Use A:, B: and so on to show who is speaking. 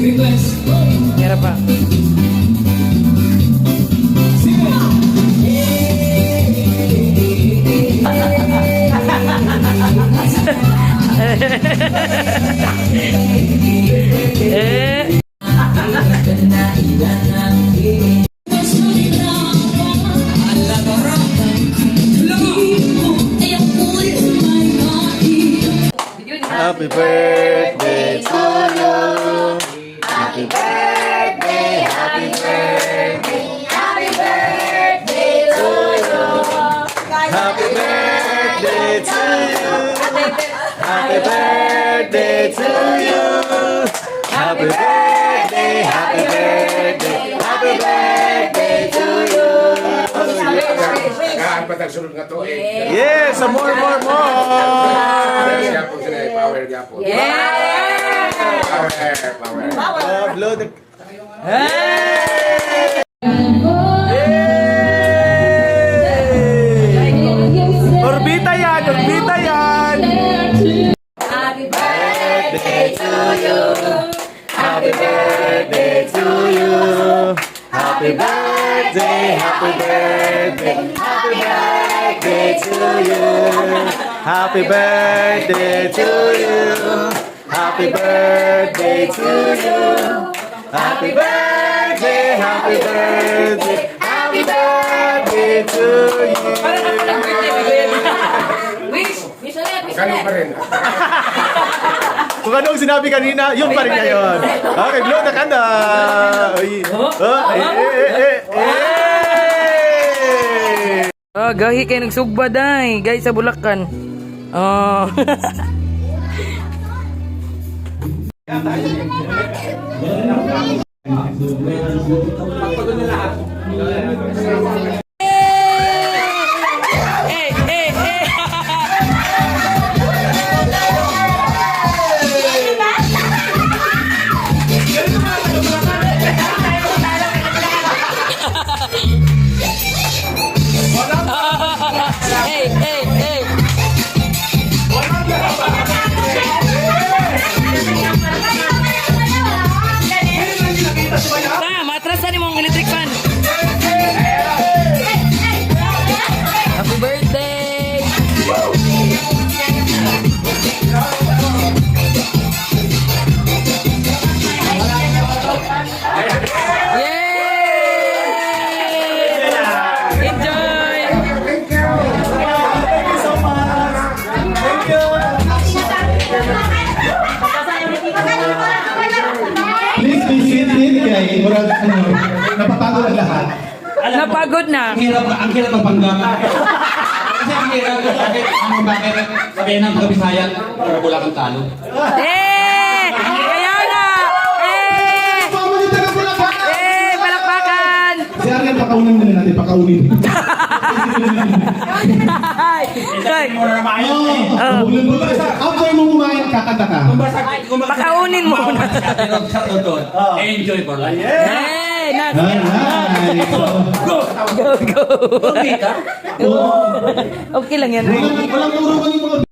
A: Hirap pa.
B: Happy birthday to you. Happy birthday, happy birthday, happy birthday to you. Happy birthday to you. Happy birthday to you. Happy birthday, happy birthday, happy birthday to you.
C: Patagsunod nga to eh.
B: Yes, more.
C: Power gapon. Power.
B: Blow the... Orbita yan!
D: Happy birthday to you.
B: Happy birthday to you. Happy birthday, happy birthday, happy birthday to you. Happy birthday to you. Happy birthday to you. Happy birthday, happy birthday, happy birthday to you.
D: Wish ulit.
C: Ganun pa rin.
B: Kung ano ang sinabi kanina, yun pa rin ngayon. Okay, blow the candle.
A: Gahi kayo nagsugba day. Guys, sa Bulacan. Oh. Matrasan mo ang electric fan. Happy birthday. Yay! Enjoy.
E: Please be seated kay murag napapagod ang lahat.
A: Napagod na.
E: Ang hirap magpanggap. Kasi ang hirap bakit sabihin ng mga Bisaya, wala kang talo.
A: Kaya nga!
E: Pamunita ka pula ka!
A: Palakpakan!
E: Si Ariel, pakaunin na natin, pakaunin. After mo kumain, kakanta ka.
A: Pakaunin mo na.
E: Enjoy for life.
A: Hey!
E: Alright.
A: Go! Okay lang yan.
E: Walang puro